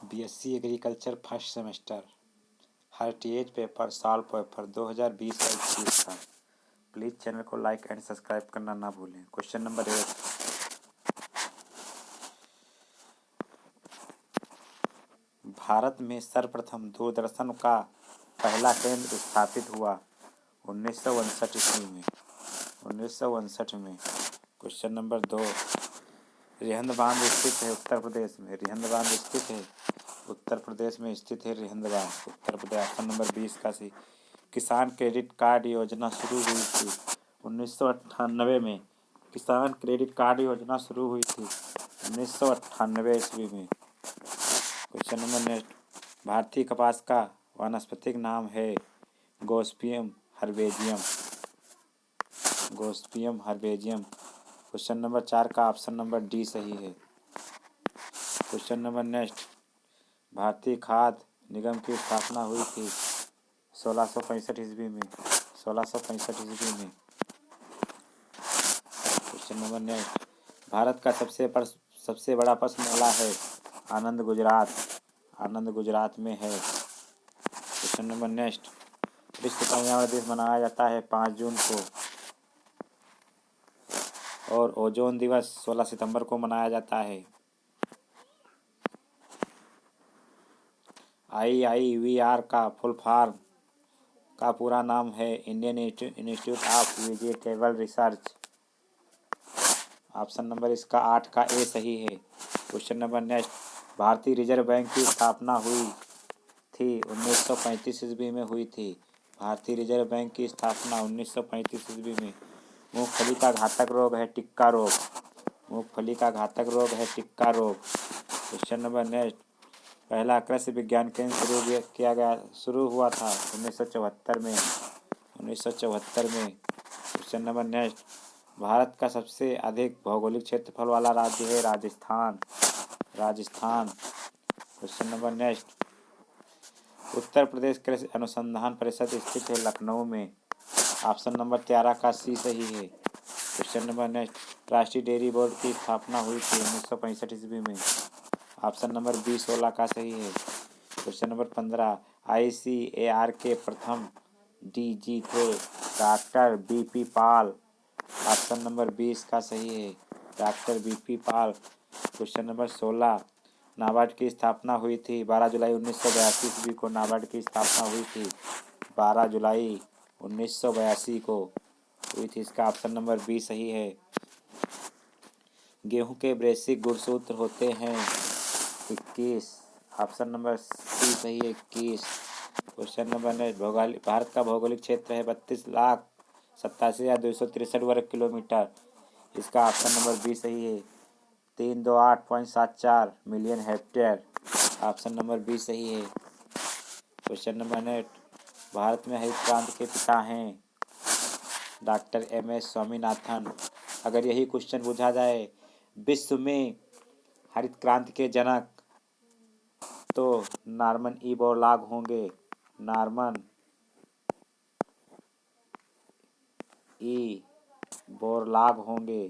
BSc agriculture first semester, हर्टिएज paper, साल paper 2020 का 21 का। प्लीज़ चैनल को लाइक एंड सब्सक्राइब करना ना भूलें। क्वेश्चन नंबर 1, भारत में सर्वप्रथम दूरदर्शन का पहला केंद्र स्थापित हुआ 1959 ईस्वी में। 1959 में। क्वेश्चन नंबर 2, रिहंद बांध स्थित है उत्तर प्रदेश में। रिहंद बांध स्थित है उत्तर प्रदेश में स्थित है रिहंद बांध, उत्तर प्रदेश। ऑप्शन नंबर 20 का सी। किसान क्रेडिट कार्ड योजना शुरू हुई थी 1998 में। किसान क्रेडिट कार्ड योजना शुरू हुई थी 1998 ईस्वी में। क्वेश्चन नंबर नेक्स्ट, भारतीय कपास का वानस्पतिक नाम है गोसिपियम हर्बेजियम। गोसिपियम हर्बेजियम। क्वेश्चन नंबर 4 का ऑप्शन नंबर डी सही है। क्वेश्चन नंबर नेक्स्ट, भारतीय खाद्य निगम की स्थापना हुई थी 1665 ईस्वी में। 1665 ईस्वी में। क्वेश्चन नंबर नेक्स्ट, भारत का सबसे बड़ा पशु मेला है आनंद गुजरात। आनंद गुजरात में है। क्वेश्चन नंबर नेक्स्ट, विश्व पर्यावरण दिवस मनाया जाता है 5 जून को और ओजोन दिवस 16 सितंबर को मनाया जाता है। IIVR का फुल फॉर्म का पूरा नाम है Indian institute of vegetable research. Option number इसका 8 का ए सही है। क्वेश्चन नंबर नेक्स्ट, भारतीय रिजर्व बैंक की स्थापना हुई थी 1935 ईस्वी में हुई थी। भारतीय रिजर्व बैंक की स्थापना 1935 ईस्वी में। मूंगफली का घातक रोग है टिक्का रोग। मूंगफली का घातक रोग है टिक्का रोग। क्वेश्चन नंबर नेक्स्ट, पहला कृषि विज्ञान केंद्र शुरू हुआ था 1974 में। 1974 में। क्वेश्चन नंबर नेक्स्ट, भारत का सबसे अधिक भौगोलिक क्षेत्रफल वाला राज्य है Rajasthan. Rajasthan. Question number next, Uttar Pradesh कृषि अनुसंधान परिषद स्थित है लखनऊ में। ऑप्शन नंबर 13 का सी सही है। क्वेश्चन नंबर नेक्स्ट, राष्ट्रीय डेयरी बोर्ड की स्थापना हुई थी 1965 ईस्वी में। ऑप्शन नंबर बी 16 का सही है। क्वेश्चन नंबर 15, ICAR के प्रथम DG थे डॉक्टर BP पाल। ऑप्शन नंबर 20 का सही है, डॉक्टर BP पाल। क्वेश्चन नंबर 16, नाबार्ड की स्थापना हुई थी 12 जुलाई 1982 ईस्वी को। नाबार्ड की स्थापना हुई थी 12 जुलाई 1982 को हुई थी। इसका ऑप्शन नंबर बी सही है। गेहूं के बेसिक गुणसूत्र होते हैं 21। ऑप्शन नंबर सी सही है 21। क्वेश्चन नंबर नेक्स्ट, भारत का भौगोलिक क्षेत्र है 32,87,263 वर्ग किलोमीटर। इसका ऑप्शन नंबर बी सही है 328.74 million hectare. Option number B सही है। क्वेश्चन नंबर नेक्स्ट, भारत में हरित क्रांति के पिता हैं डॉक्टर MS स्वामीनाथन। अगर यही क्वेश्चन पूछा जाए विश्व में हरित क्रांति के जनक तो नॉर्मन ई बोरलॉग होंगे। नॉर्मन ई बोरलॉग होंगे।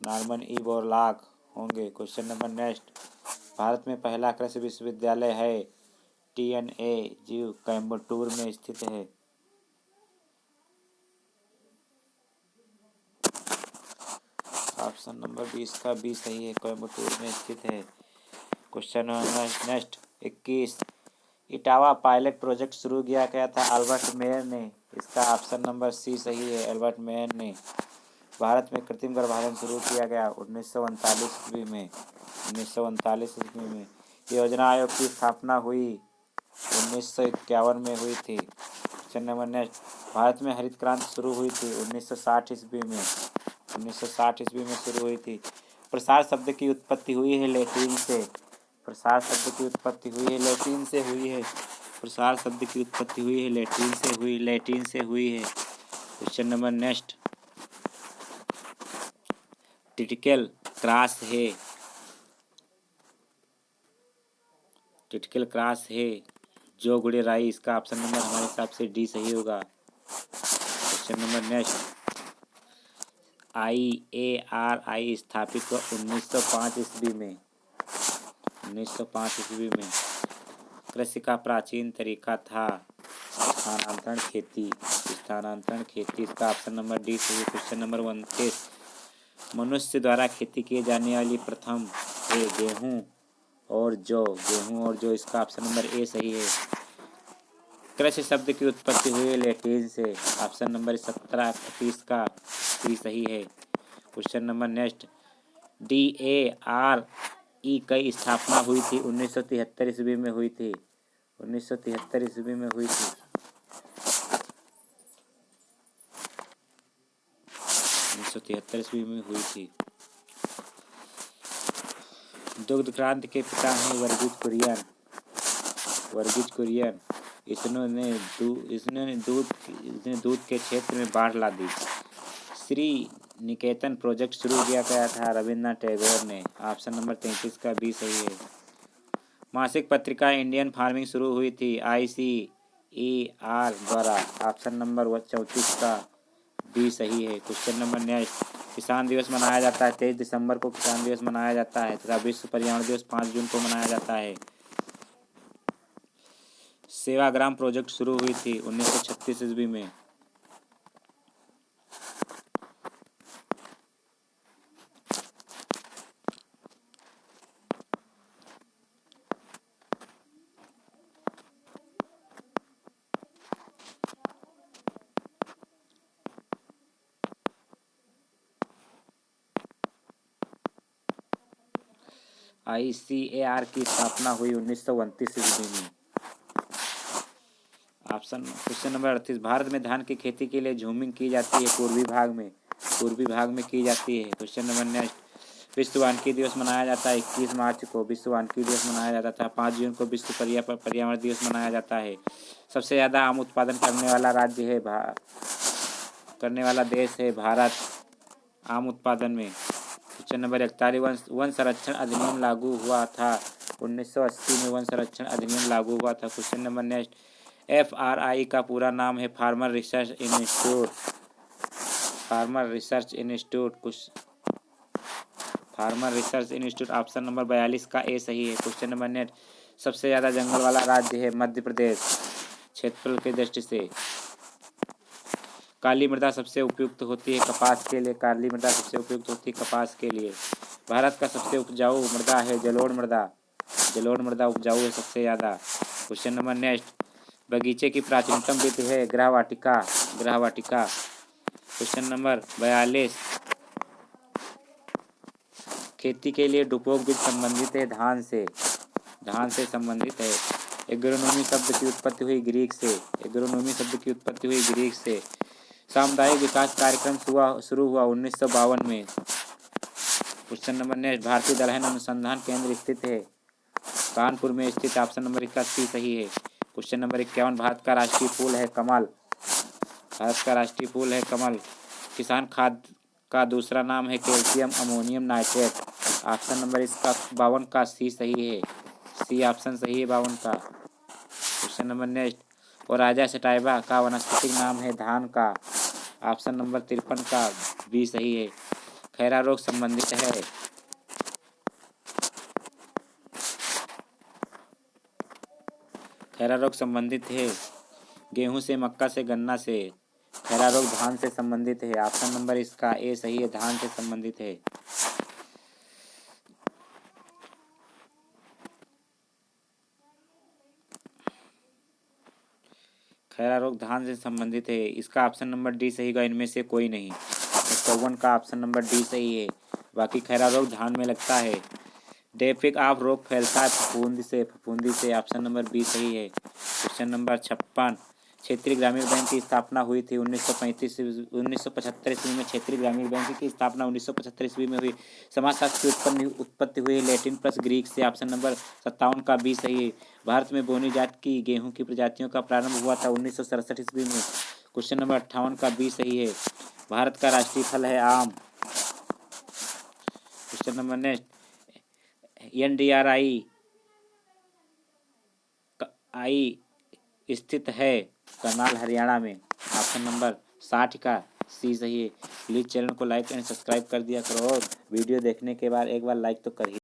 नॉर्मन ई बोरलॉग होंगे। क्वेश्चन नंबर नेक्स्ट, भारत में पहला कृषि विश्वविद्यालय है TNAU कोयम्बटूर में स्थित है। ऑप्शन नंबर 20 का बी सही है, कोयम्बटूर में स्थित है। Question number next 21, Etawah pilot project शुरू किया गया था अल्बर्ट मेयर ने। इसका ऑप्शन नंबर सी सही है, अल्बर्ट मेयर ने। भारत में कृत्रिम गर्भाधान शुरू किया गया 1939 ईस्वी में। 1939 ईस्वी में। योजना आयोग की स्थापना हुई 1951 में हुई थी। क्वेश्चन नंबर नेक्स्ट, भारत में हरित क्रांति शुरू हुई थी 1960 ईस्वी में। 1960 ईस्वी में शुरू हुई थी। प्रसार शब्द की उत्पत्ति हुई है लैटिन से। प्रसार शब्द की उत्पत्ति हुई है लैटिन से हुई है। प्रसार शब्द की उत्पत्ति हुई है लैटिन से हुई है। क्वेश्चन नंबर नेक्स्ट, टिटिकल क्रॉस है। टिटिकल क्रॉस है जो गुड़े राई। इसका ऑप्शन नंबर हमारे हिसाब से डी सही होगा। क्वेश्चन नंबर नेक्स्ट, IARI स्थापित हुआ 1905 ईस्वी में। 1905 ईस्वी में। कृषि का प्राचीन तरीका था स्थानांतरण खेती। स्थानांतरण खेती, इसका ऑप्शन नंबर डी सही है। क्वेश्चन नंबर 29, मनुष्य द्वारा खेती की जाने वाली प्रथम है गेहूं और जौ। गेहूं और जौ, इसका ऑप्शन नंबर ए सही है। कृषि शब्द की उत्पत्ति हुई लैटिन से। ऑप्शन नंबर 17 30 का सी सही है। क्वेश्चन नंबर नेक्स्ट, DARE की स्थापना हुई थी 1973 ईस्वी में हुई थी। 1973 ईस्वी में हुई थी। 1973 ईस्वी में हुई थी। दुग्ध क्रांति के पिता हैं वर्गीज कुरियन। वर्गीज कुरियन, इसने दूध के क्षेत्र में बाढ़ ला दी। श्री निकेतन प्रोजेक्ट शुरू किया गया था रविन्द्रनाथ टैगोर ने। ऑप्शन नंबर 33 का बी सही है। मासिक पत्रिका इंडियन फार्मिंग शुरू हुई थी ICAR द्वारा। ऑप्शन नंबर 34 का बी सही है। क्वेश्चन नंबर नेक्स्ट, किसान दिवस मनाया जाता है 23 दिसंबर को किसान दिवस मनाया जाता है तथा विश्व पर्यावरण दिवस 5 जून को मनाया जाता है। सेवाग्राम प्रोजेक्ट शुरू हुई थी 1936 ईस्वी में। ICAR की स्थापना हुई 1929 ईस्वी में। क्वेश्चन नंबर 38, भारत में धान की खेती के लिए झूमिंग की जाती है पूर्वी भाग में। पूर्वी भाग में की जाती है। क्वेश्चन नंबर नेक्स्ट, विश्व वानिकी दिवस मनाया जाता है 21 मार्च को। विश्व वानिकी दिवस मनाया जाता था। 5 जून को विश्व पर्यावरण दिवस मनाया जाता है। सबसे ज़्यादा आम उत्पादन करने वाला राज्य है करने वाला देश है भारत आम उत्पादन में। क्वेश्चन नंबर 41, वन संरक्षण अधिनियम लागू हुआ था 1980 में। वन संरक्षण अधिनियम लागू हुआ था। क्वेश्चन नंबर नेक्स्ट, FRI का पूरा नाम है farmer research institute. Farmer research institute farmer research institute. Option number 42 का ए सही है। क्वेश्चन नंबर नेक्स्ट, सबसे ज़्यादा जंगल वाला राज्य है मध्य प्रदेश क्षेत्रफल की दृष्टि से। काली मृदा सबसे उपयुक्त होती है कपास के लिए। काली मृदा सबसे उपयुक्त होती है कपास के लिए। भारत का सबसे उपजाऊ मृदा है जलोढ़ मृदा। जलोढ़ मृदा उपजाऊ है सबसे ज़्यादा। क्वेश्चन नंबर नेक्स्ट, बगीचे की प्राचीनतम विधि है गृहवाटिका। गृहवाटिका। क्वेश्चन नंबर 42, खेती के लिए डुपोक बीज संबंधित है धान से। धान से संबंधित है। एग्रोनॉमी शब्द की उत्पत्ति हुई ग्रीक से। एग्रोनॉमी शब्द की उत्पत्ति हुई ग्रीक से। सामुदायिक विकास कार्यक्रम शुरू हुआ 1952 में। क्वेश्चन नंबर नेक्स्ट, भारतीय दलहन अनुसंधान केंद्र स्थित है कानपुर में स्थित। ऑप्शन नंबर 81 सही है। क्वेश्चन नंबर 51, भारत का राष्ट्रीय फूल है कमल। भारत का राष्ट्रीय फूल है कमल। किसान खाद का दूसरा नाम है calcium ammonium nitrate. Option number इसका 52 का सी सही है। सी ऑप्शन सही है 52 का। क्वेश्चन नंबर नेक्स्ट, और राजा सटाइवा का वनस्पतिक नाम है धान का। ऑप्शन नंबर 53 का बी सही है। खैरा रोग संबंधित है। खैरा रोग संबंधित है गेहूं से, मक्का से, गन्ना से। खैरा रोग धान से संबंधित है। ऑप्शन नंबर इसका ए सही है, धान से संबंधित है। खैरा रोग धान से संबंधित है। इसका ऑप्शन नंबर डी सही का इनमें से कोई नहीं। 54 का ऑप्शन नंबर डी सही है। बाकी खैरा रोग धान में लगता है। डेफिक ऑफ रोग फैलता है फफूंदी से। फफूंदी से। ऑप्शन नंबर बी सही है। क्वेश्चन नंबर 56, क्षेत्रीय ग्रामीण बैंक की स्थापना हुई थी 1975 ईस्वी में। क्षेत्रीय ग्रामीण बैंक की स्थापना 1975 ईस्वी में हुई। समाजशास्त्र की उत्पत्ति हुई लैटिन प्लस ग्रीक से। ऑप्शन नंबर 57 का बी सही है। भारत में बोनी जात की गेहूं की प्रजातियों का प्रारंभ हुआ था 1967 ईस्वी में। क्वेश्चन नंबर 58 का बी सही है। भारत का राष्ट्रीय फल है आम। क्वेश्चन नंबर नेक्स्ट, NDRI स्थित है करनाल हरियाणा में। ऑप्शन नंबर 60 का सी सही है। प्लीज़ चैनल को लाइक एंड सब्सक्राइब कर दिया करो और वीडियो देखने के बाद एक बार लाइक तो कर ही